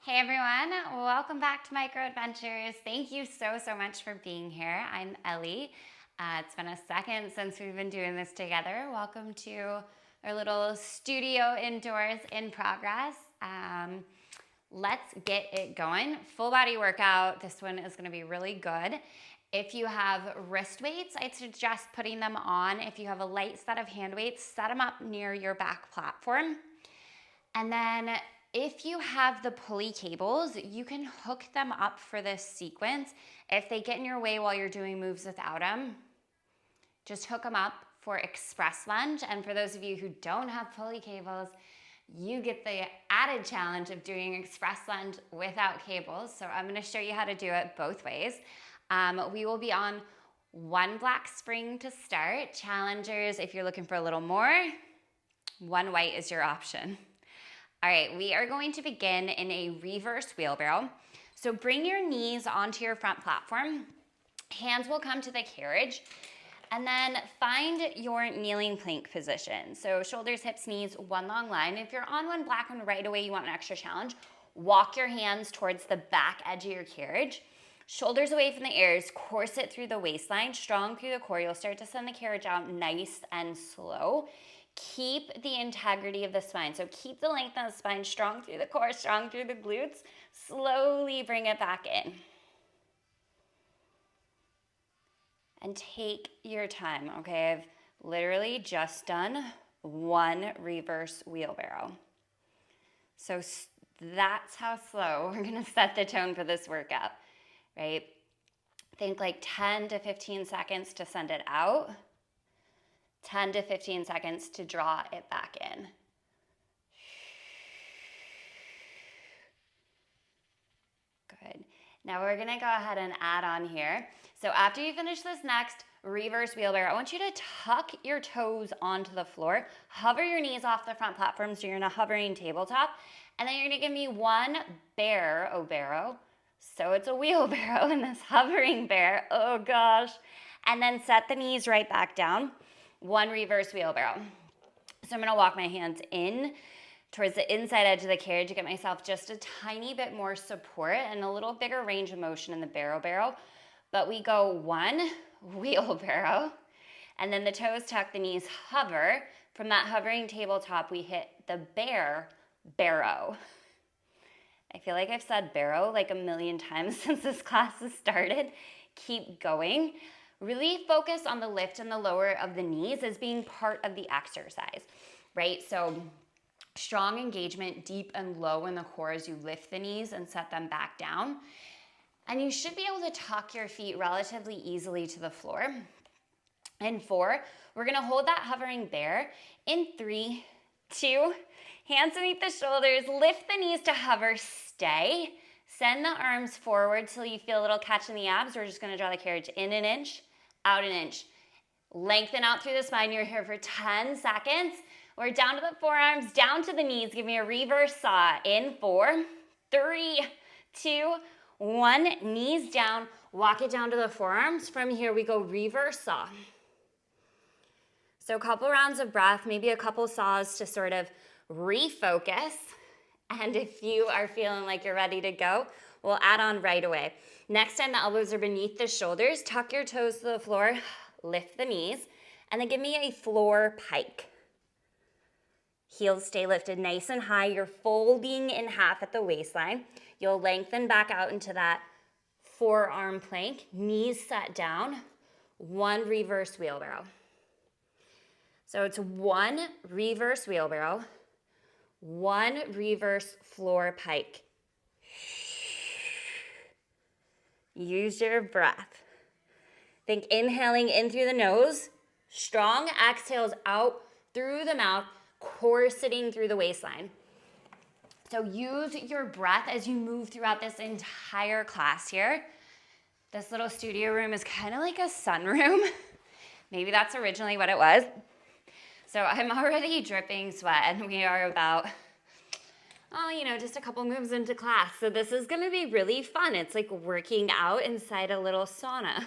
Hey everyone, welcome back to Micro Adventures. Thank you so much for being here. I'm Ellie. It's been a second since we've been doing this together. Welcome to our little studio indoors in progress. Let's get it going. Full body workout. This one is going to be really good. If you have wrist weights, I'd suggest putting them on. If you have a light set of hand weights, set them up near your back platform. And then if you have the pulley cables, you can hook them up for this sequence. If they get in your way while you're doing moves without them, just hook them up for express lunge. And for those of you who don't have pulley cables, you get the added challenge of doing express lunge without cables. So I'm gonna show you how to do it both ways. We will be on one black spring to start. Challengers, if you're looking for a little more, one white is your option. All right, we are going to begin in a reverse wheelbarrow. So bring your knees onto your front platform. Hands will come to the carriage. And then find your kneeling plank position. So shoulders, hips, knees, one long line. If you're on one black one right away, you want an extra challenge, walk your hands towards the back edge of your carriage. Shoulders away from the ears, corset through the waistline, strong through the core. You'll start to send the carriage out nice and slow. Keep the integrity of the spine. So keep the length of the spine, strong through the core, strong through the glutes. Slowly bring it back in. And take your time, okay? I've literally just done one reverse wheelbarrow. So that's how slow we're gonna set the tone for this workout, right? Think like 10 to 15 seconds to send it out. 10 to 15 seconds to draw it back in. Good. Now we're gonna go ahead and add on here. So after you finish this next reverse wheelbarrow, I want you to tuck your toes onto the floor, hover your knees off the front platform so you're in a hovering tabletop, and then you're gonna give me one barrow. So it's a wheelbarrow in this hovering bear, oh gosh. And then set the knees right back down. One reverse wheelbarrow. So I'm gonna walk my hands in towards the inside edge of the carriage to get myself just a tiny bit more support and a little bigger range of motion in the barrow. But we go one wheelbarrow, and then the toes tuck, the knees hover. From that hovering tabletop, we hit the barrow. I feel like I've said barrow like a million times since this class has started. Keep going. Really focus on the lift and the lower of the knees as being part of the exercise, right? So strong engagement, deep and low in the core as you lift the knees and set them back down. And you should be able to tuck your feet relatively easily to the floor. In 4, we're gonna hold that hovering bear. In 3, 2, hands beneath the shoulders, lift the knees to hover, stay. Send the arms forward till you feel a little catch in the abs. We're just gonna draw the carriage in an inch, out an inch. Lengthen out through the spine. You're here for 10 seconds. We're down to the forearms, down to the knees. Give me a reverse saw. In 4, 3, 2, 1. Knees down. Walk it down to the forearms. From here, we go reverse saw. So a couple rounds of breath, maybe a couple saws to sort of refocus. And if you are feeling like you're ready to go, we'll add on right away. Next time the elbows are beneath the shoulders, tuck your toes to the floor, lift the knees, and then give me a floor pike. Heels stay lifted nice and high. You're folding in half at the waistline. You'll lengthen back out into that forearm plank, knees set down, one reverse wheelbarrow. So it's one reverse wheelbarrow, one reverse floor pike. Use your breath. Think inhaling in through the nose, strong exhales out through the mouth, corseting through the waistline. So use your breath as you move throughout this entire class here. This little studio room is kind of like a sunroom. Maybe that's originally what it was. So I'm already dripping sweat and we are about, just a couple moves into class. So this is gonna be really fun. It's like working out inside a little sauna.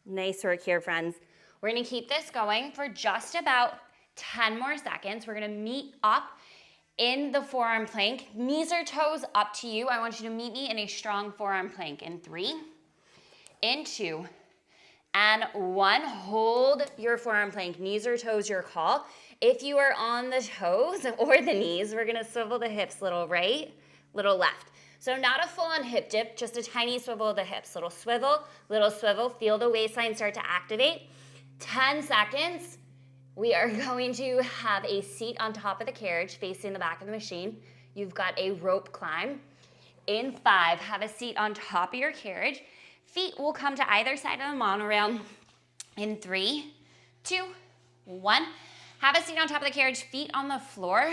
Nice work here, friends. We're gonna keep this going for just about 10 more seconds. We're gonna meet up in the forearm plank. Knees or toes, up to you. I want you to meet me in a strong forearm plank. In 3, in 2, and 1. Hold your forearm plank. Knees or toes, your call. If you are on the toes or the knees, we're gonna swivel the hips, little right, little left. So not a full-on hip dip, just a tiny swivel of the hips. Little swivel, feel the waistline start to activate. 10 seconds. We are going to have a seat on top of the carriage facing the back of the machine. You've got a rope climb. In 5, have a seat on top of your carriage. Feet will come to either side of the monorail. In 3, 2, 1. Have a seat on top of the carriage, feet on the floor.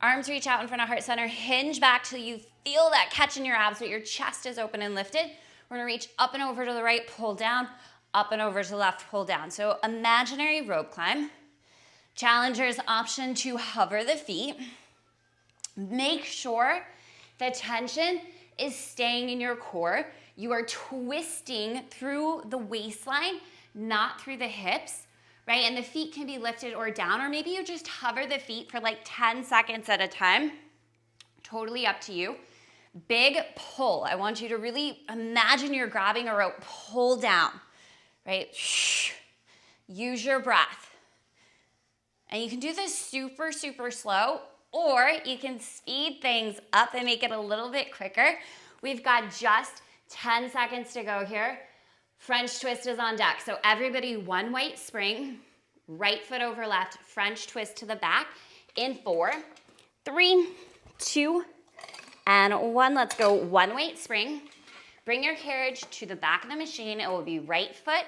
Arms reach out in front of heart center. Hinge back till you feel that catch in your abs, but your chest is open and lifted. We're gonna reach up and over to the right, pull down, up and over to the left, pull down. So imaginary rope climb. Challenger's option to hover the feet. Make sure the tension is staying in your core. You are twisting through the waistline, not through the hips, right? And the feet can be lifted or down, or maybe you just hover the feet for like 10 seconds at a time. Totally up to you. Big pull. I want you to really imagine you're grabbing a rope, pull down, right? Use your breath. And you can do this super, super slow, or you can speed things up and make it a little bit quicker. We've got just 10 seconds to go here. French twist is on deck. So everybody, one white spring, right foot over left, French twist to the back. In 4, 3, 2, and 1. Let's go one weight spring. Bring your carriage to the back of the machine. It will be right foot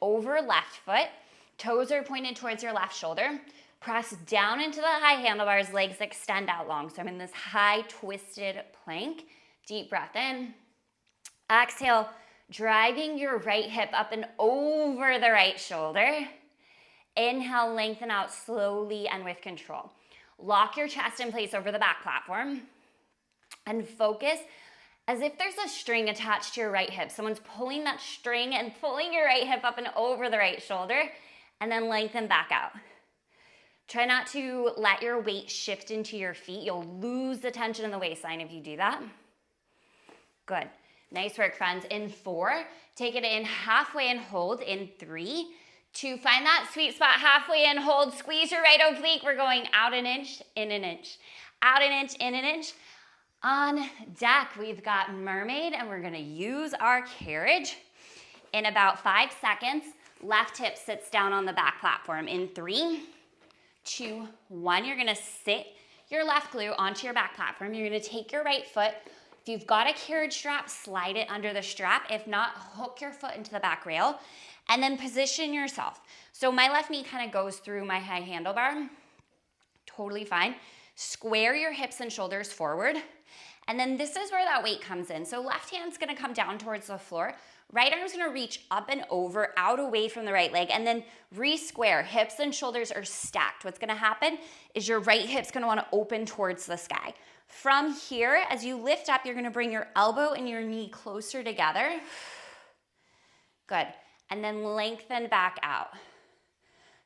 over left foot. Toes are pointed towards your left shoulder. Press down into the high handlebars, legs extend out long. So I'm in this high twisted plank. Deep breath in. Exhale, driving your right hip up and over the right shoulder. Inhale, lengthen out slowly and with control. Lock your chest in place over the back platform and focus as if there's a string attached to your right hip. Someone's pulling that string and pulling your right hip up and over the right shoulder, and then lengthen back out. Try not to let your weight shift into your feet. You'll lose the tension in the waistline if you do that. Good. Nice work, friends. In 4, take it in halfway and hold. In 3, 2, find that sweet spot halfway and hold. Squeeze your right oblique. We're going out an inch, in an inch. Out an inch, in an inch. On deck, we've got mermaid, and we're gonna use our carriage. In about 5 seconds, left hip sits down on the back platform. In 3, 2, 1, you're gonna sit your left glute onto your back platform. You're gonna take your right foot. If you've got a carriage strap, slide it under the strap. If not, hook your foot into the back rail and then position yourself. So my left knee kind of goes through my high handlebar. Totally fine. Square your hips and shoulders forward. And then this is where that weight comes in. So left hand's gonna come down towards the floor. Right arm's gonna reach up and over, out away from the right leg, and then re-square. Hips and shoulders are stacked. What's gonna happen is your right hip's gonna wanna open towards the sky. From here, as you lift up, you're gonna bring your elbow and your knee closer together. Good. And then lengthen back out.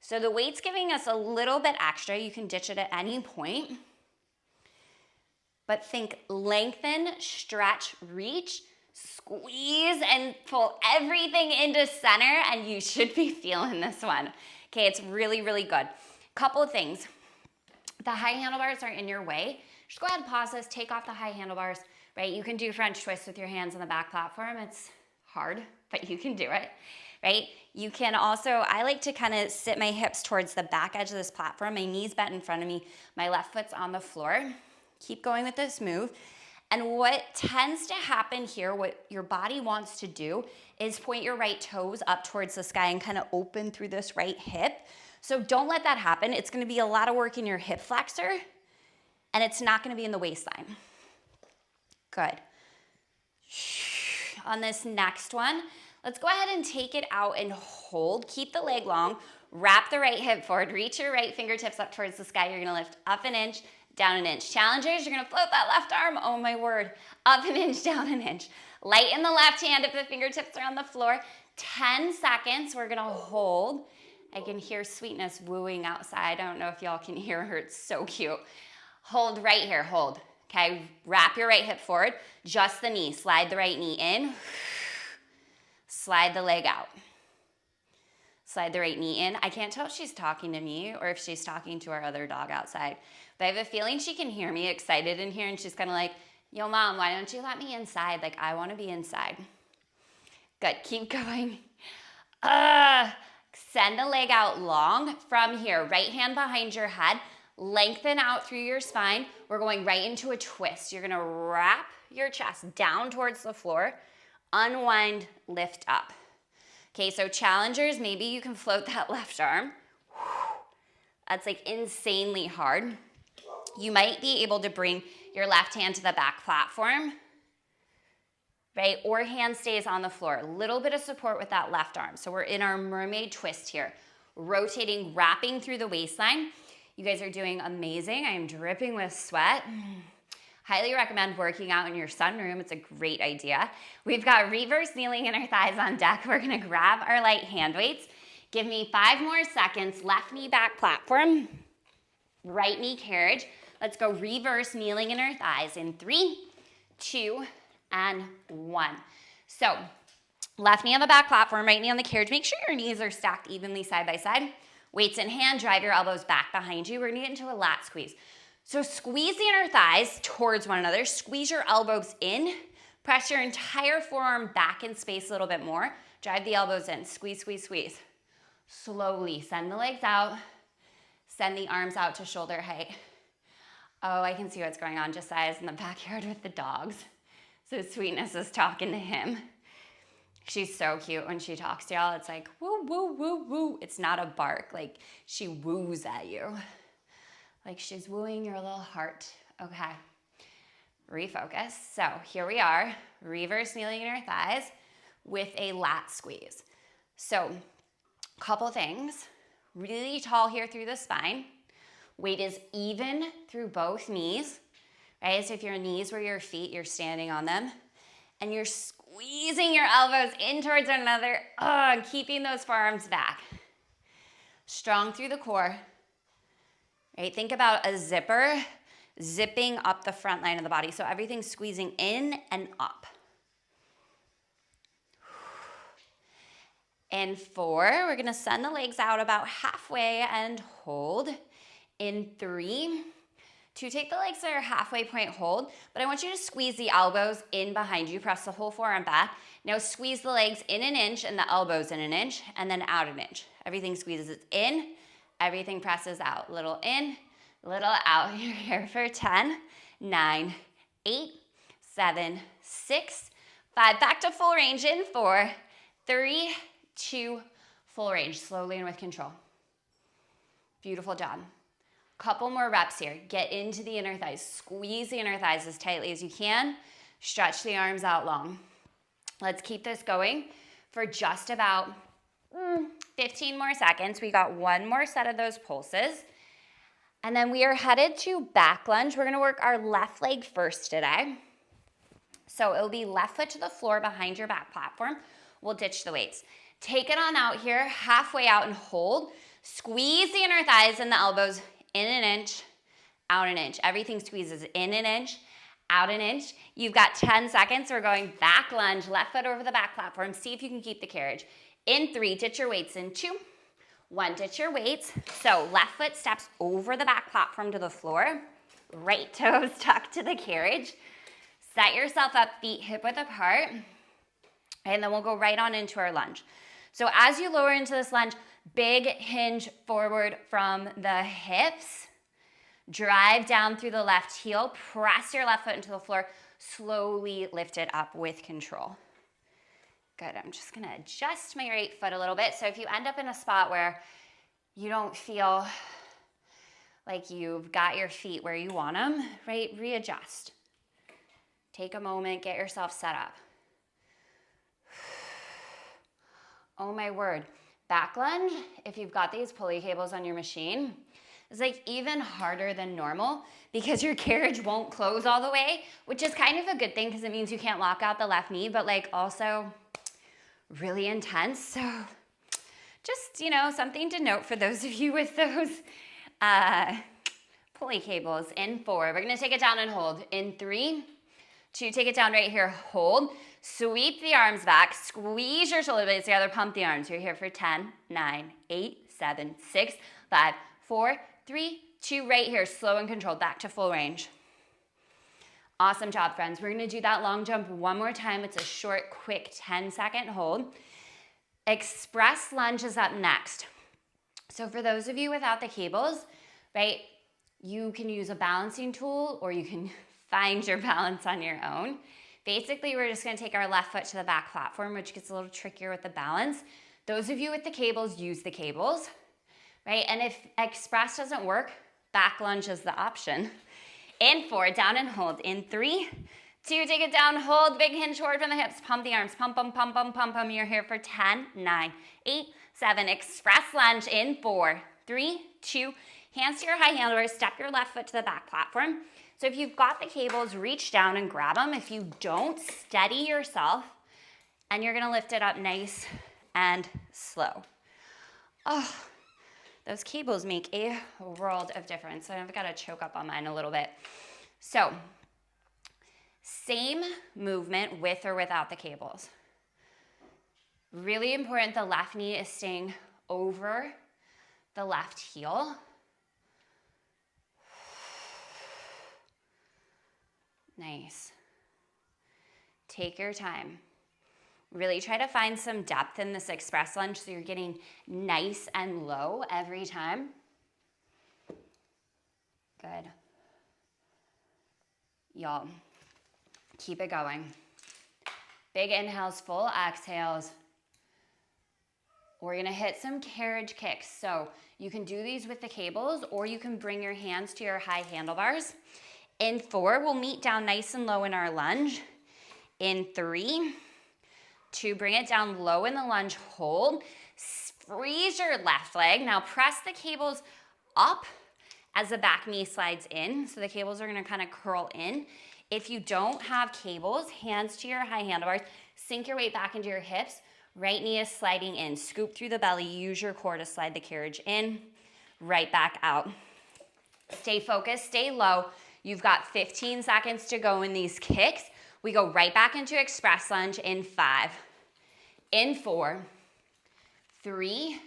So the weight's giving us a little bit extra. You can ditch it at any point. But think lengthen, stretch, reach, squeeze, and pull everything into center, and you should be feeling this one. Okay, it's really, really good. Couple of things. The high handlebars are in your way. Just go ahead and pause this, take off the high handlebars, right? You can do French twists with your hands on the back platform. It's hard, but you can do it, right? You can also, I like to kind of sit my hips towards the back edge of this platform, my knees bent in front of me, my left foot's on the floor. Keep going with this move. And what tends to happen here, what your body wants to do, is point your right toes up towards the sky and kind of open through this right hip. So don't let that happen. It's gonna be a lot of work in your hip flexor, and it's not gonna be in the waistline. Good. On this next one, let's go ahead and take it out and hold. Keep the leg long, wrap the right hip forward, reach your right fingertips up towards the sky. You're gonna lift up an inch, down an inch. Challengers, you're gonna float that left arm, oh my word, up an inch, down an inch. Lighten the left hand if the fingertips are on the floor. 10 seconds, we're gonna hold, I can hear Sweetness wooing outside. I don't know if y'all can hear her. It's so cute. Hold right here, hold. Okay, wrap your right hip forward, just the knee. Slide the right knee in, slide the leg out. Slide the right knee in. I can't tell if she's talking to me or if she's talking to our other dog outside, but I have a feeling she can hear me excited in here, and she's kind of like, yo, Mom, why don't you let me inside? Like, I want to be inside. Good, keep going. Send the leg out long from here. Right hand behind your head. Lengthen out through your spine. We're going right into a twist. You're gonna wrap your chest down towards the floor. Unwind, lift up. Okay, so challengers, maybe you can float that left arm. That's like insanely hard. You might be able to bring your left hand to the back platform, right? Or hand stays on the floor. A little bit of support with that left arm. So we're in our mermaid twist here. Rotating, wrapping through the waistline. You guys are doing amazing. I am dripping with sweat. Highly recommend working out in your sunroom. It's a great idea. We've got reverse kneeling inner thighs on deck. We're gonna grab our light hand weights. Give me 5 more seconds. Left knee back platform, right knee carriage. Let's go reverse kneeling inner thighs in 3, 2, and 1. So left knee on the back platform, right knee on the carriage. Make sure your knees are stacked evenly side by side. Weights in hand, drive your elbows back behind you. We're gonna get into a lat squeeze. So squeeze the inner thighs towards one another. Squeeze your elbows in. Press your entire forearm back in space a little bit more. Drive the elbows in. Squeeze, squeeze, squeeze. Slowly send the legs out. Send the arms out to shoulder height. Oh, I can see what's going on. Josiah's in the backyard with the dogs. So Sweetness is talking to him. She's so cute when she talks to y'all. It's like, woo, woo, woo, woo. It's not a bark. Like, she woos at you. Like she's wooing your little heart. Okay. Refocus. So here we are. Reverse kneeling inner thighs with a lat squeeze. So couple things. Really tall here through the spine. Weight is even through both knees. Right? So if your knees were your feet, you're standing on them. And you're squeezing your elbows in towards one another, keeping those forearms back. Strong through the core. Right? Think about a zipper zipping up the front line of the body. So everything's squeezing in and up. In 4, we're gonna send the legs out about halfway and hold. In 3, 2, take the legs to your halfway point, hold, but I want you to squeeze the elbows in behind you, press the whole forearm back. Now squeeze the legs in an inch and the elbows in an inch, and then out an inch. Everything squeezes in, everything presses out. Little in, little out. You're here for 10, 9, 8, 7, 6, 5. Back to full range in 4, 3, 2, full range. Slowly and with control. Beautiful job. Couple more reps here. Get into the inner thighs. Squeeze the inner thighs as tightly as you can. Stretch the arms out long. Let's keep this going for just about 15 more seconds. We got 1 more set of those pulses. And then we are headed to back lunge. We're gonna work our left leg first today. So it'll be left foot to the floor behind your back platform. We'll ditch the weights. Take it on out here, halfway out and hold. Squeeze the inner thighs and the elbows in an inch, out an inch. Everything squeezes in an inch, out an inch. You've got 10 seconds. We're going back lunge, left foot over the back platform. See if you can keep the carriage. In 3, ditch your weights. In 2, 1, ditch your weights. So left foot steps over the back platform to the floor. Right toes tucked to the carriage. Set yourself up, feet hip width apart. And then we'll go right on into our lunge. So as you lower into this lunge, big hinge forward from the hips. Drive down through the left heel. Press your left foot into the floor. Slowly lift it up with control. Good. I'm just going to adjust my right foot a little bit. So if you end up in a spot where you don't feel like you've got your feet where you want them, right, readjust. Take a moment. Get yourself set up. Oh my word. Back lunge, if you've got these pulley cables on your machine, is like even harder than normal because your carriage won't close all the way, which is kind of a good thing because it means you can't lock out the left knee, but like also really intense. So just, something to note for those of you with those pulley cables. In 4, we're gonna take it down and hold. In 3, 2, take it down right here, hold. Sweep the arms back, squeeze your shoulder blades together, pump the arms. You're here for 10, 9, 8, 7, 6, 5, 4, 3, 2, right here, slow and controlled, back to full range. Awesome job, friends. We're gonna do that long jump one more time. It's a short, quick 10-second hold. Express lunge is up next. So for those of you without the cables, right, you can use a balancing tool or you can find your balance on your own. Basically, we're just gonna take our left foot to the back platform, which gets a little trickier with the balance. Those of you with the cables, use the cables, right? And if express doesn't work, back lunge is the option. In 4, down and hold. In 3, 2, take it down, hold, big hinge forward from the hips, pump the arms, pump, pump, pump, pump, pump, pump. You're here for 10, 9, 8, 7, express lunge in 4, 3, 2, hands to your high handlebars, step your left foot to the back platform. So if you've got the cables, reach down and grab them. If you don't, steady yourself, and you're gonna lift it up nice and slow. Oh, those cables make a world of difference. So I've got to choke up on mine a little bit. So, same movement with or without the cables. Really important, the left knee is staying over the left heel. Nice. Take your time. Really try to find some depth in this express lunge so you're getting nice and low every time. Good. Y'all, keep it going. Big inhales, full exhales. We're gonna hit some carriage kicks. So you can do these with the cables or you can bring your hands to your high handlebars. In 4, we'll meet down nice and low in our lunge. In 3, 2, bring it down low in the lunge, hold. Freeze your left leg. Now press the cables up as the back knee slides in. So the cables are gonna kind of curl in. If you don't have cables, hands to your high handlebars, sink your weight back into your hips. Right knee is sliding in. Scoop through the belly, use your core to slide the carriage in, right back out. Stay focused, stay low. You've got 15 seconds to go in these kicks. We go right back into express lunge in 5, in 4, 3,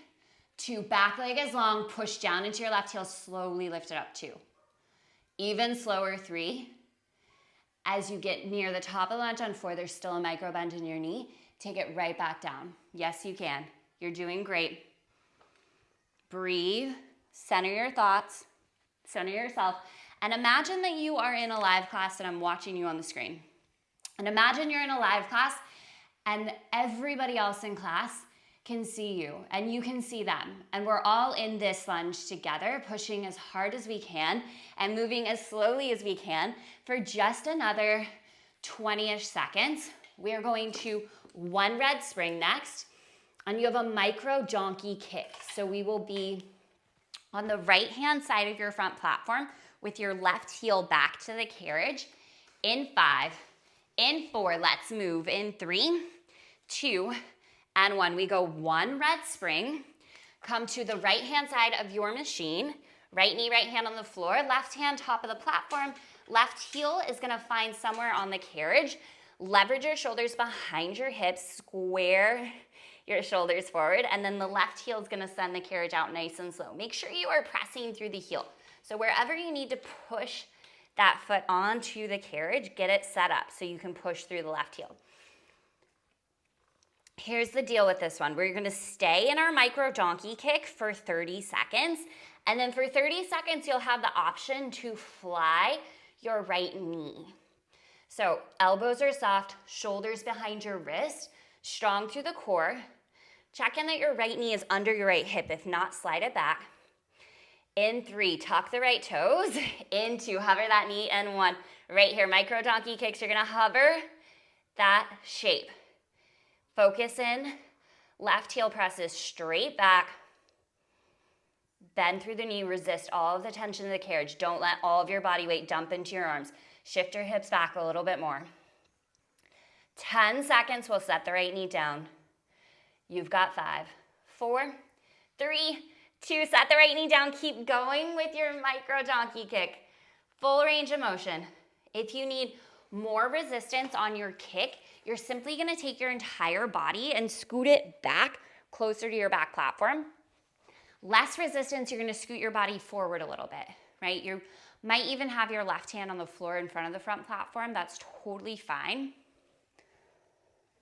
2, back leg is long, push down into your left heel, slowly lift it up, 2. Even slower, 3. As you get near the top of the lunge on 4, there's still a micro bend in your knee. Take it right back down. Yes, you can. You're doing great. Breathe, center your thoughts, center yourself, and imagine that you are in a live class and I'm watching you on the screen. And imagine you're in a live class and everybody else in class can see you and you can see them. And we're all in this lunge together, pushing as hard as we can and moving as slowly as we can for just another 20-ish seconds. We are going to 1 red spring next, and you have a micro donkey kick. So we will be on the right-hand side of your front platform with your left heel back to the carriage. In 5, in 4, let's move. In 3, 2, and 1. We go 1 red spring, come to the right-hand side of your machine, right knee, right hand on the floor, left hand top of the platform, left heel is gonna find somewhere on the carriage. Leverage your shoulders behind your hips, square your shoulders forward, and then the left heel is gonna send the carriage out nice and slow. Make sure you are pressing through the heel. So wherever you need to push that foot onto the carriage, get it set up so you can push through the left heel. Here's the deal with this one. We're gonna stay in our micro donkey kick for 30 seconds, and then for 30 seconds, you'll have the option to fly your right knee. So elbows are soft, shoulders behind your wrist, strong through the core. Check in that your right knee is under your right hip. If not, slide it back. In 3, tuck the right toes. In 2, hover that knee. And 1, right here, micro donkey kicks. You're gonna hover that shape. Focus in, left heel presses straight back. Bend through the knee, resist all of the tension of the carriage. Don't let all of your body weight dump into your arms. Shift your hips back a little bit more. 10 seconds, we'll set the right knee down. You've got 5, 4, 3, 2, set the right knee down. Keep going with your micro donkey kick. Full range of motion. If you need more resistance on your kick, you're simply gonna take your entire body and scoot it back closer to your back platform. Less resistance, you're gonna scoot your body forward a little bit, right? You might even have your left hand on the floor in front of the front platform. That's totally fine.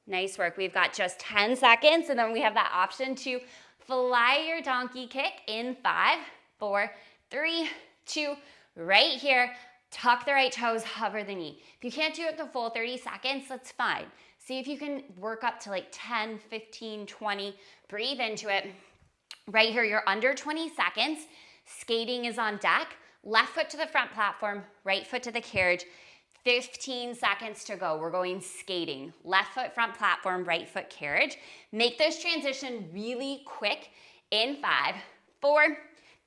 Nice work. We've got just 10 seconds, and then we have that option to fly your donkey kick in 5, 4, 3, 2, right here. Tuck the right toes, hover the knee. If you can't do it the full 30 seconds, that's fine. See if you can work up to like 10, 15, 20. Breathe into it. Right here, you're under 20 seconds. Skating is on deck. Left foot to the front platform, right foot to the carriage. 15 seconds to go. We're going skating. Left foot front platform, right foot carriage. Make this transition really quick in 5, 4,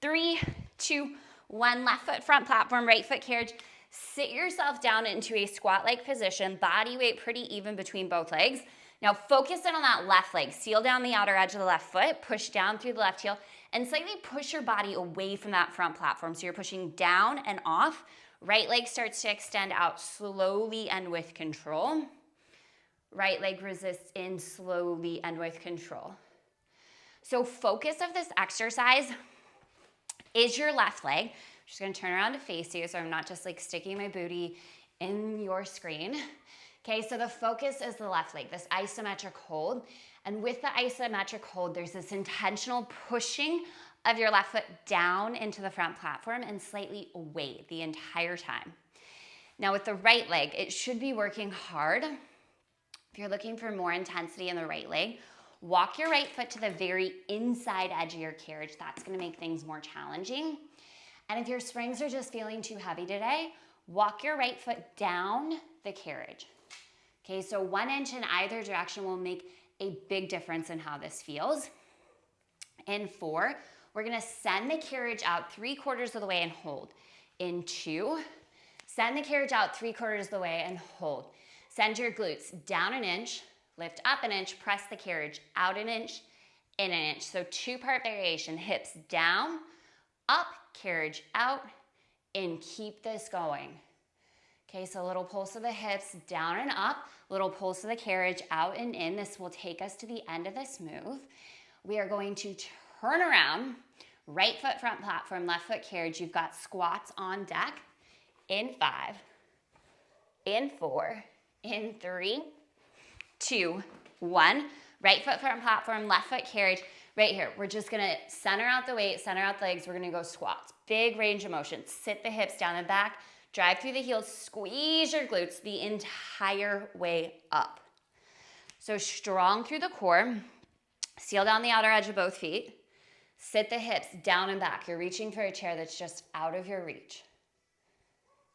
3, 2, 1. Left foot front platform, right foot carriage. Sit yourself down into a squat-like position. Body weight pretty even between both legs. Now focus in on that left leg. Seal down the outer edge of the left foot. Push down through the left heel and slightly push your body away from that front platform. So you're pushing down and off. Right leg starts to extend out slowly and with control. Right leg resists in slowly and with control. So focus of this exercise is your left leg. I'm just gonna turn around to face you so I'm not just like sticking my booty in your screen. Okay, so the focus is the left leg, this isometric hold. And with the isometric hold, there's this intentional pushing of your left foot down into the front platform and slightly away the entire time. Now with the right leg, it should be working hard. If you're looking for more intensity in the right leg, walk your right foot to the very inside edge of your carriage. That's gonna make things more challenging. And if your springs are just feeling too heavy today, walk your right foot down the carriage. Okay, so 1 inch in either direction will make a big difference in how this feels. In 4, we're gonna send the carriage out 3/4 of the way and hold. In 2, send the carriage out 3/4 of the way and hold. Send your glutes down 1 inch, lift up 1 inch, press the carriage out 1 inch, in 1 inch. So 2-part variation, hips down, up, carriage out, in. Keep this going. Okay, so a little pulse of the hips, down and up, little pulse of the carriage, out and in. This will take us to the end of this move. We are going to turn around, right foot front platform, left foot carriage. You've got squats on deck in 5, in 4, in 3, 2, 1. Right foot front platform, left foot carriage. Right here, we're just gonna center out the weight, center out the legs. We're gonna go squats. Big range of motion. Sit the hips down and back. Drive through the heels, squeeze your glutes the entire way up. So strong through the core. Seal down the outer edge of both feet. Sit the hips down and back. You're reaching for a chair that's just out of your reach.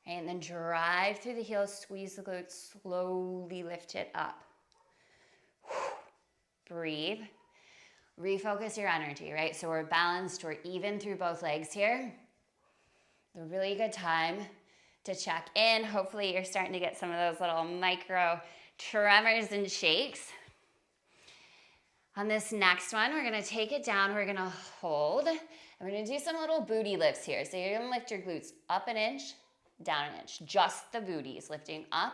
Okay, and then drive through the heels, squeeze the glutes, slowly lift it up. Breathe. Refocus your energy, right? So we're balanced, we're even through both legs here. A really good time to check in. Hopefully you're starting to get some of those little micro tremors and shakes. On this next one, we're gonna take it down, we're gonna hold, and we're gonna do some little booty lifts here. So you're gonna lift your glutes up 1 inch, down 1 inch. Just the booties, lifting up,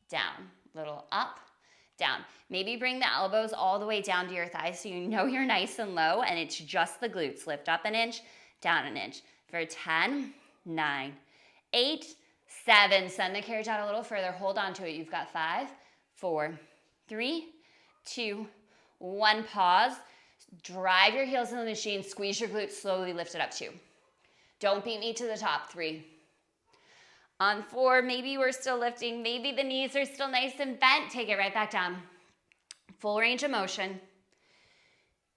down, little up, down. Maybe bring the elbows all the way down to your thighs so you know you're nice and low, and it's just the glutes. Lift up 1 inch, down 1 inch. For 10, 9, 8, 7. Send the carriage out a little further. Hold on to it. You've got 5, 4, 3, 2, 1. Pause. Drive your heels in the machine. Squeeze your glutes. Slowly lift it up. 2. Don't beat me to the top. 3. On 4, maybe we're still lifting. Maybe the knees are still nice and bent. Take it right back down. Full range of motion.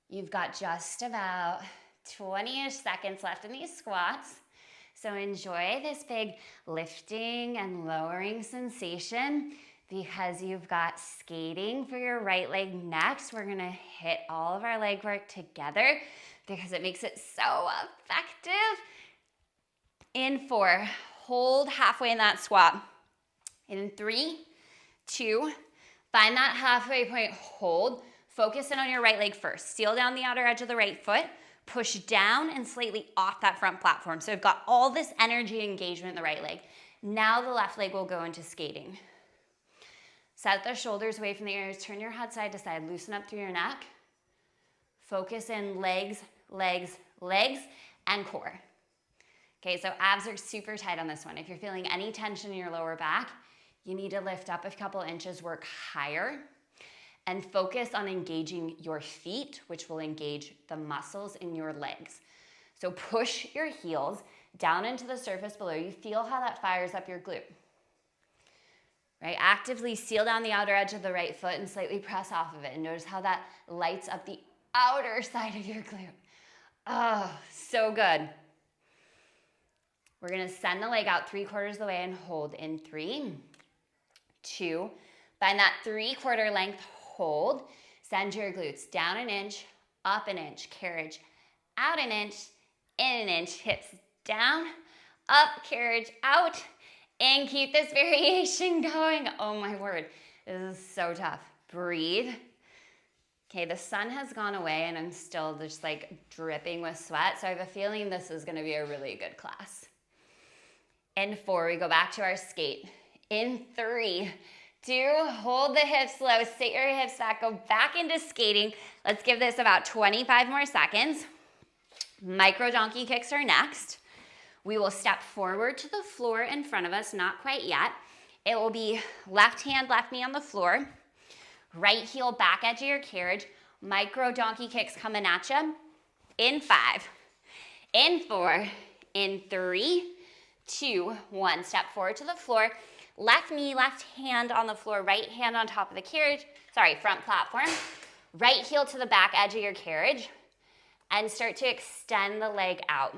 You've got just about 20-ish seconds left in these squats. So enjoy this big lifting and lowering sensation because you've got skating for your right leg next. We're gonna hit all of our leg work together because it makes it so effective. In 4, hold halfway in that squat. In 3, 2, find that halfway point, hold. Focus in on your right leg first. Seal down the outer edge of the right foot. Push down and slightly off that front platform. So I've got all this energy engagement in the right leg. Now the left leg will go into skating. Set the shoulders away from the ears. Turn your head side to side. Loosen up through your neck. Focus in legs, legs, legs, and core. Okay, so abs are super tight on this one. If you're feeling any tension in your lower back, you need to lift up a couple inches, work higher, and focus on engaging your feet, which will engage the muscles in your legs. So push your heels down into the surface below you. Feel how that fires up your glute. Right? Actively seal down the outer edge of the right foot and slightly press off of it. And notice how that lights up the outer side of your glute. Oh, so good. We're gonna send the leg out 3/4 of the way and hold in 3, 2. Find that 3/4 length hold. Send your glutes down an inch, up an inch, carriage out an inch, in an inch, hips down, up, carriage out, and keep this variation going. Oh my word, this is so tough. Breathe. Okay, the sun has gone away and I'm still just like dripping with sweat, so I have a feeling this is gonna be a really good class. In 4, we go back to our skate. In 3, 2, hold the hips low, sit your hips back, go back into skating. Let's give this about 25 more seconds. Micro donkey kicks are next. We will step forward to the floor in front of us, not quite yet. It will be left hand, left knee on the floor, right heel back edge of your carriage, micro donkey kicks coming at you. In 5, in 4, in 3, 2, 1. Step forward to the floor. Left knee, left hand on the floor, right hand on top of the carriage. Sorry, front platform. Right heel to the back edge of your carriage. And start to extend the leg out.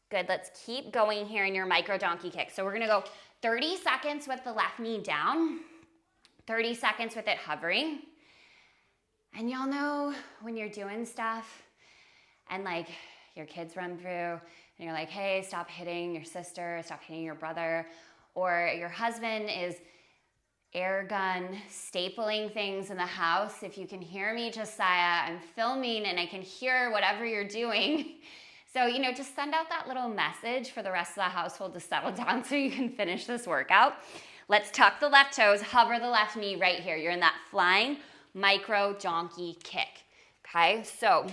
Good, let's keep going here in your micro donkey kick. So we're gonna go 30 seconds with the left knee down, 30 seconds with it hovering. And y'all know when you're doing stuff and like your kids run through and you're like, hey, stop hitting your sister, stop hitting your brother, or your husband is air gun stapling things in the house. If you can hear me, Josiah, I'm filming and I can hear whatever you're doing. So, just send out that little message for the rest of the household to settle down so you can finish this workout. Let's tuck the left toes, hover the left knee right here. You're in that flying micro donkey kick. Okay, so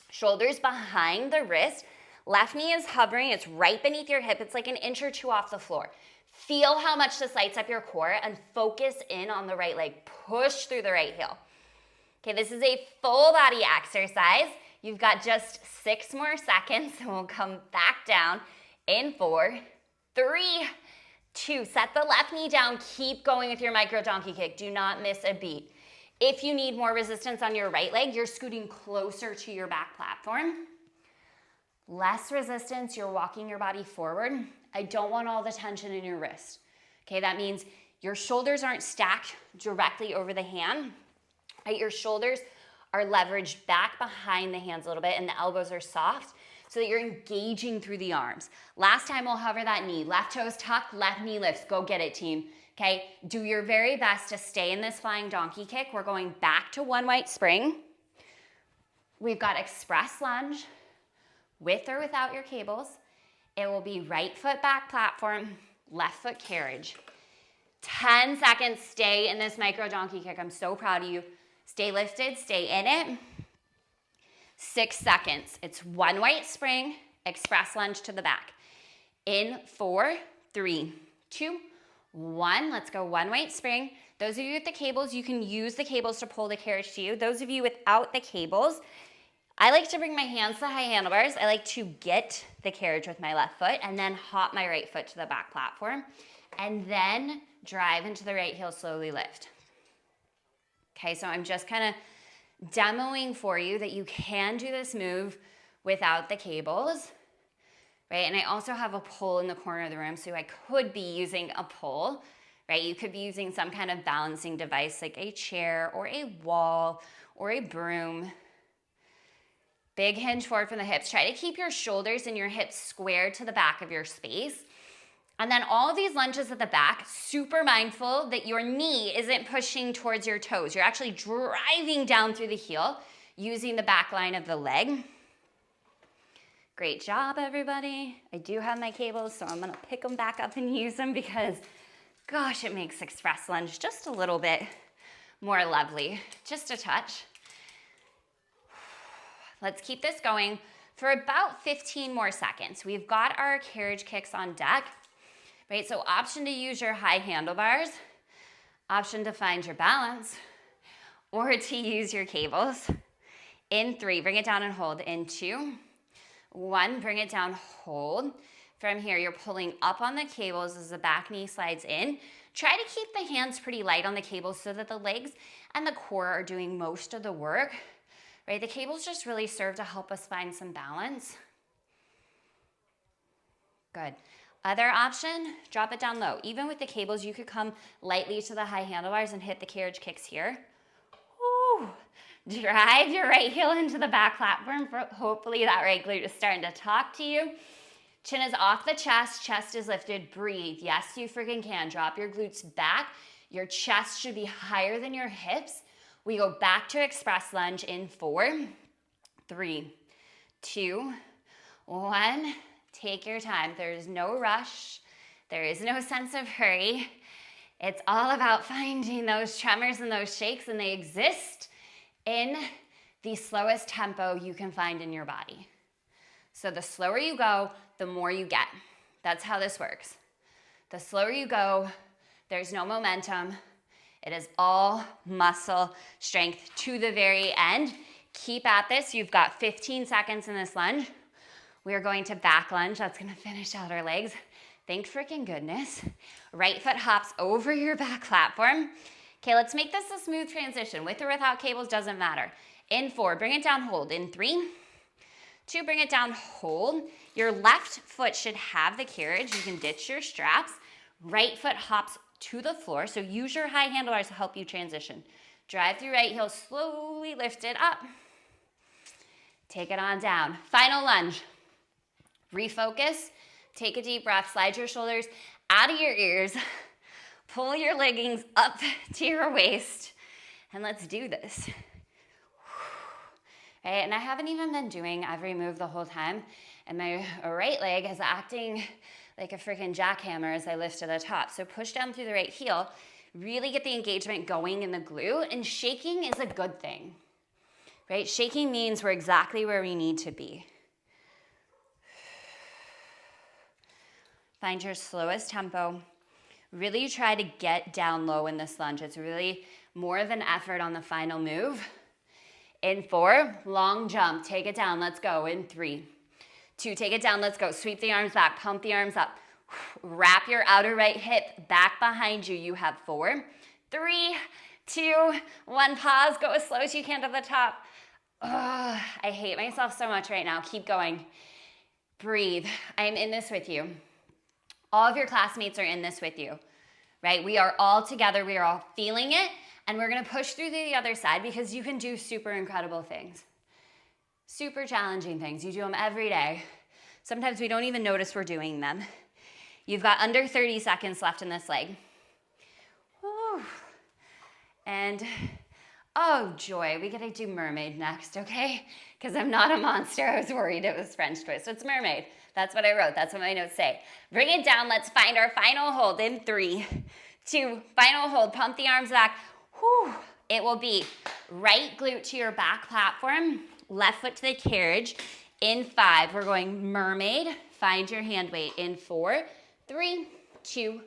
shoulders behind the wrist. Left knee is hovering, it's right beneath your hip. It's like an inch or 2 off the floor. Feel how much this lights up your core and focus in on the right leg. Push through the right heel. Okay, this is a full body exercise. You've got just 6 more seconds and we'll come back down in 4, 3, 2. Set the left knee down. Keep going with your micro donkey kick. Do not miss a beat. If you need more resistance on your right leg, you're scooting closer to your back platform. Less resistance, you're walking your body forward. I don't want all the tension in your wrist. Okay, that means your shoulders aren't stacked directly over the hand. Right? Your shoulders are leveraged back behind the hands a little bit and the elbows are soft so that you're engaging through the arms. Last time we'll hover that knee. Left toes tucked, left knee lifts. Go get it, team. Okay, do your very best to stay in this flying donkey kick. We're going back to one white spring. We've got express lunge. With or without your cables. It will be right foot back platform, left foot carriage. 10 seconds, stay in this micro donkey kick. I'm so proud of you. Stay lifted, stay in it. 6 seconds. It's one white spring, express lunge to the back. In 4, 3, 2, 1. Let's go one white spring. Those of you with the cables, you can use the cables to pull the carriage to you. Those of you without the cables, I like to bring my hands to the high handlebars. I like to get the carriage with my left foot and then hop my right foot to the back platform and then drive into the right heel, slowly lift. Okay, so I'm just kind of demoing for you that you can do this move without the cables, right? And I also have a pole in the corner of the room, so I could be using a pole, right? You could be using some kind of balancing device like a chair or a wall or a broom. Big hinge forward from the hips. Try to keep your shoulders and your hips squared to the back of your space. And then all of these lunges at the back, super mindful that your knee isn't pushing towards your toes. You're actually driving down through the heel. using the back line of the leg. Great job, everybody. I do have my cables, so I'm gonna pick them back up and use them because, gosh, it makes express lunge just a little bit more lovely, just a touch. Let's keep this going for about 15 more seconds. We've got our carriage kicks on deck, right? So option to use your high handlebars, option to find your balance, or to use your cables. In 3, bring it down and hold. In 2, 1, bring it down, hold. From here, you're pulling up on the cables as the back knee slides in. Try to keep the hands pretty light on the cables so that the legs and the core are doing most of the work, right? The cables just really serve to help us find some balance. Good. Other option, drop it down low. Even with the cables, you could come lightly to the high handlebars and hit the carriage kicks here. Woo. Drive your right heel into the back platform. Hopefully that right glute is starting to talk to you. Chin is off the chest, chest is lifted, breathe. Yes, you freaking can. Drop your glutes back. Your chest should be higher than your hips. We go back to express lunge in 4, 3, 2, 1. Take your time. There is no rush. There is no sense of hurry. It's all about finding those tremors and those shakes, and they exist in the slowest tempo you can find in your body. So the slower you go, the more you get. That's how this works. The slower you go, there's no momentum. It is all muscle strength to the very end. Keep at this. You've got 15 seconds in this lunge. We are going to back lunge. That's gonna finish out our legs. Thank freaking goodness. Right foot hops over your back platform. Okay, let's make this a smooth transition. With or without cables, doesn't matter. In 4, bring it down, hold. In 3, 2, bring it down, hold. Your left foot should have the carriage. You can ditch your straps. Right foot hops to the floor. So use your high handlebars to help you transition. Drive through right heel, slowly lift it up. Take it on down. Final lunge. Refocus. Take a deep breath. Slide your shoulders out of your ears. Pull your leggings up to your waist. And let's do this. Right, and I haven't even been doing every move the whole time. And my right leg is acting like a freaking jackhammer as I lift to the top. So push down through the right heel. Really get the engagement going in the glute. And shaking is a good thing. Right? Shaking means we're exactly where we need to be. Find your slowest tempo. Really try to get down low in this lunge. It's really more of an effort on the final move. In 4, long jump, take it down, let's go. In 3, 2, take it down, let's go. Sweep the arms back, pump the arms up. Wrap your outer right hip back behind you. You have 4, 3, 2, 1, pause, go as slow as you can to the top. Oh, I hate myself so much right now. Keep going. Breathe. I am in this with you. All of your classmates are in this with you, right? We are all together. We are all feeling it. And we're gonna push through to the other side because you can do super incredible things. Super challenging things. You do them every day. Sometimes we don't even notice we're doing them. You've got under 30 seconds left in this leg. Woo. And, oh joy, we gotta do mermaid next, okay? Because I'm not a monster. I was worried it was French twist. It's mermaid. That's what I wrote. That's what my notes say. Bring it down. Let's find our final hold in 3, 2, final hold. Pump the arms back. Whew. It will be right glute to your back platform, left foot to the carriage. In 5, we're going mermaid. Find your hand weight. In 4, 3, 2,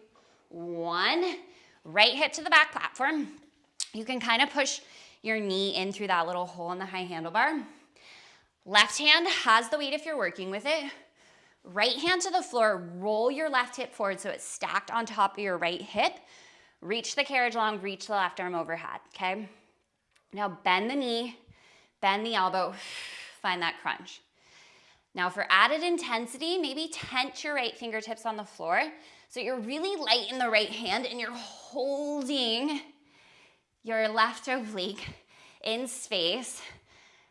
1. Right hip to the back platform. You can kind of push your knee in through that little hole in the high handlebar. Left hand has the weight if you're working with it. Right hand to the floor, roll your left hip forward so it's stacked on top of your right hip. Reach the carriage long, reach the left arm overhead, okay? Now bend the knee, bend the elbow, find that crunch. Now for added intensity, maybe tent your right fingertips on the floor so you're really light in the right hand and you're holding your left oblique in space,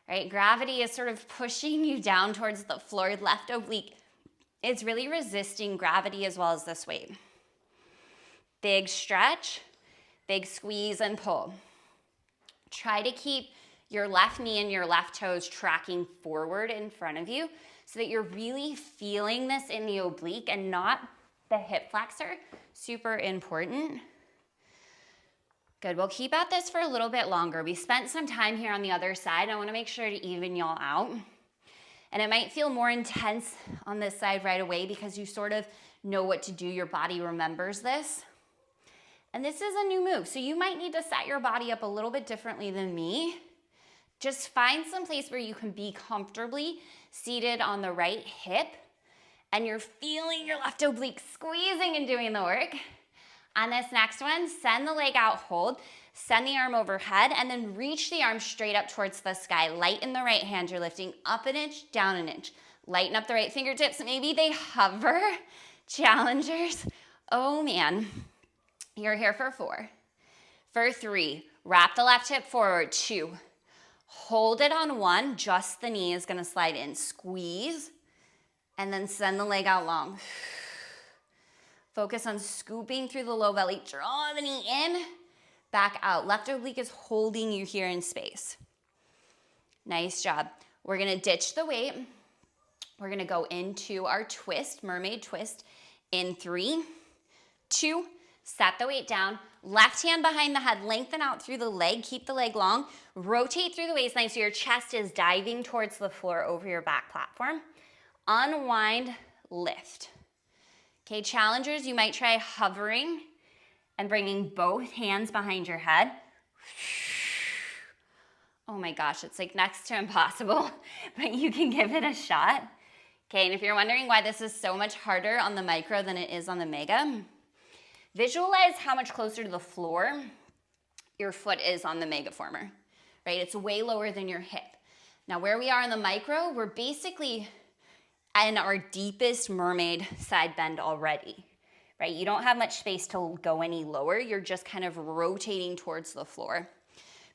right? Gravity is sort of pushing you down towards the floor. Left oblique is really resisting gravity as well as this weight. Big stretch, big squeeze and pull. Try to keep your left knee and your left toes tracking forward in front of you so that you're really feeling this in the oblique and not the hip flexor. Super important. Good, we'll keep at this for a little bit longer. We spent some time here on the other side. I wanna make sure to even y'all out. And it might feel more intense on this side right away because you sort of know what to do. Your body remembers this. And this is a new move, so you might need to set your body up a little bit differently than me. Just find some place where you can be comfortably seated on the right hip and you're feeling your left oblique squeezing and doing the work. On this next one, send the leg out, hold, send the arm overhead, and then reach the arm straight up towards the sky. Lighten the right hand, you're lifting up an inch, down an inch. Lighten up the right fingertips, maybe they hover. Challengers, oh man. You're here for 4. For 3, wrap the left hip forward, 2. Hold it on 1, just the knee is gonna slide in. Squeeze, and then send the leg out long. Focus on scooping through the low belly. Draw the knee in, back out. Left oblique is holding you here in space. Nice job. We're gonna ditch the weight. We're gonna go into our twist, mermaid twist, in 3, 2, set the weight down, left hand behind the head, lengthen out through the leg, keep the leg long, rotate through the waistline so your chest is diving towards the floor over your back platform. Unwind, lift. Okay, challengers, you might try hovering and bringing both hands behind your head. Oh my gosh, it's like next to impossible, but you can give it a shot. Okay, and if you're wondering why this is so much harder on the micro than it is on the mega, visualize how much closer to the floor your foot is on the Microformer, right? It's way lower than your hip. Now where we are in the micro, we're basically in our deepest mermaid side bend already, right? You don't have much space to go any lower. You're just kind of rotating towards the floor.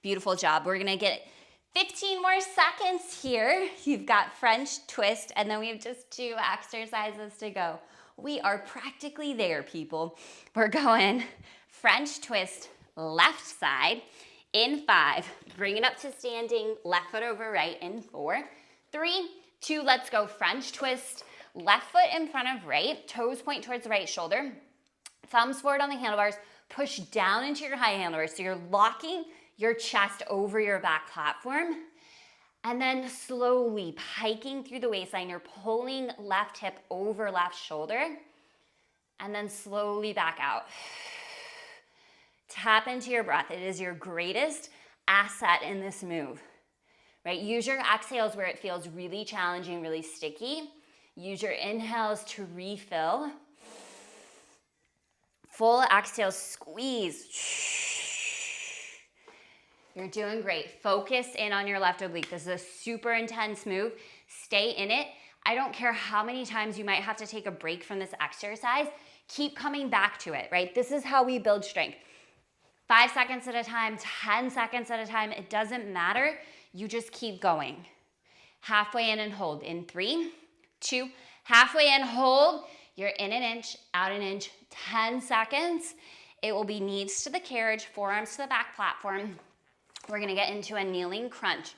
Beautiful job. We're gonna get 15 more seconds here. You've got French twist, and then we have just 2 exercises to go. We are practically there, people. We're going French twist, left side, in 5. Bring it up to standing, left foot over right in 4. 3, 2, let's go French twist, left foot in front of right, toes point towards the right shoulder, thumbs forward on the handlebars, push down into your high handlebars. So you're locking your chest over your back platform, and then slowly hiking through the waistline. You're pulling left hip over left shoulder, and then slowly back out. Tap into your breath. It is your greatest asset in this move, right? Use your exhales where it feels really challenging, really sticky. Use your inhales to refill. Full exhale, squeeze. You're doing great. Focus in on your left oblique. This is a super intense move. Stay in it. I don't care how many times you might have to take a break from this exercise. Keep coming back to it, right? This is how we build strength. 5 seconds at a time, 10 seconds at a time. It doesn't matter. You just keep going. Halfway in and hold. In 3, 2, halfway in, hold. You're in an inch, out an inch, 10 seconds. It will be knees to the carriage, forearms to the back platform. We're gonna get into a kneeling crunch.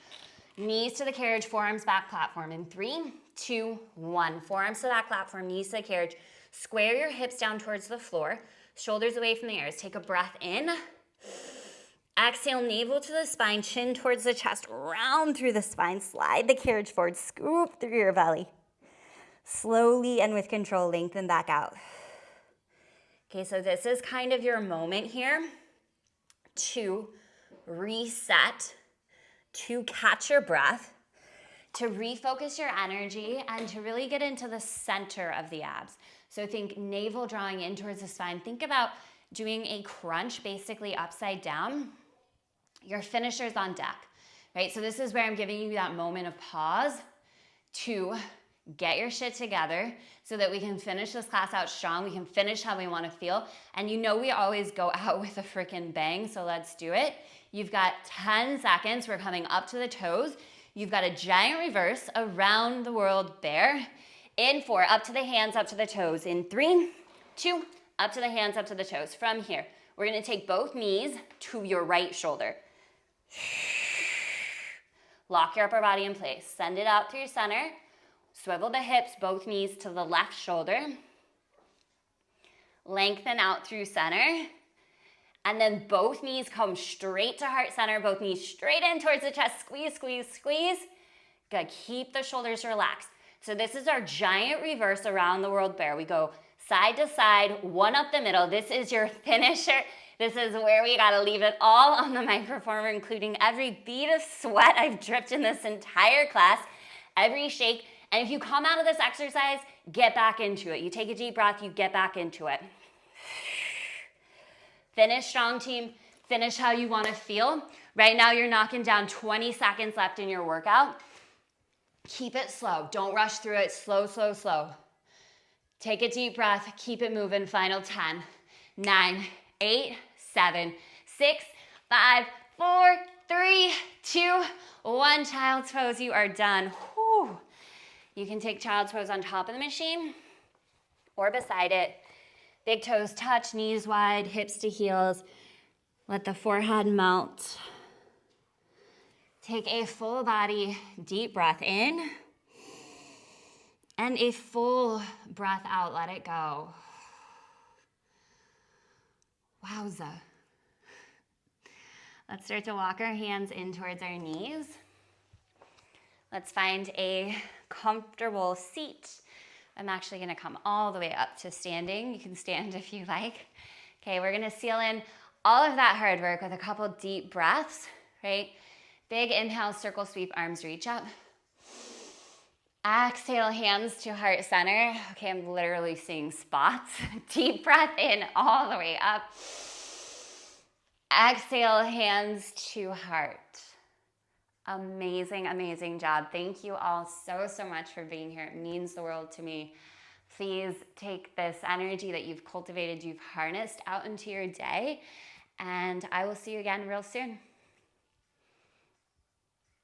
Knees to the carriage, forearms back platform. In 3, 2, 1. Forearms to the back platform, knees to the carriage. Square your hips down towards the floor. Shoulders away from the ears. Take a breath in. Exhale, navel to the spine, chin towards the chest. Round through the spine. Slide the carriage forward. Scoop through your belly. Slowly and with control, lengthen back out. Okay, so this is kind of your moment here to reset, to catch your breath, to refocus your energy, and to really get into the center of the abs. So think navel drawing in towards the spine. Think about doing a crunch basically upside down. Your finisher's on deck, right? So this is where I'm giving you that moment of pause to get your shit together so that we can finish this class out strong. We can finish how we want to feel. And you know we always go out with a freaking bang, so let's do it. You've got 10 seconds. We're coming up to the toes. You've got a giant reverse, around the world bear. In 4, up to the hands, up to the toes. In 3, 2, up to the hands, up to the toes. From here, we're gonna take both knees to your right shoulder. Lock your upper body in place. Send it out through center. Swivel the hips, both knees to the left shoulder. Lengthen out through center. And then both knees come straight to heart center, both knees straight in towards the chest. Squeeze, squeeze, squeeze. Good, keep the shoulders relaxed. So this is our giant reverse around the world bear. We go side to side, one up the middle. This is your finisher. This is where we gotta leave it all on the microformer, including every bead of sweat I've dripped in this entire class, every shake. And if you come out of this exercise, get back into it. You take a deep breath, you get back into it. Finish strong, team. Finish how you wanna feel. Right now, you're knocking down 20 seconds left in your workout. Keep it slow. Don't rush through it. Slow, slow, slow. Take a deep breath. Keep it moving. Final 10, 9, 8, 7, 6, 5, 4, 3, 2, 1. Child's pose. You are done. Whew. You can take child's pose on top of the machine or beside it. Big toes touch, knees wide, hips to heels. Let the forehead melt. Take a full body deep breath in and a full breath out. Let it go. Wowza. Let's start to walk our hands in towards our knees. Let's find a comfortable seat. I'm actually gonna come all the way up to standing. You can stand if you like. Okay, we're gonna seal in all of that hard work with a couple deep breaths, right? Big inhale, circle sweep, arms reach up. Exhale, hands to heart center. Okay, I'm literally seeing spots. Deep breath in all the way up. Exhale, hands to heart. Amazing, amazing job. Thank you all so, so much for being here. It means the world to me. Please take this energy that you've cultivated, you've harnessed out into your day, and I will see you again real soon.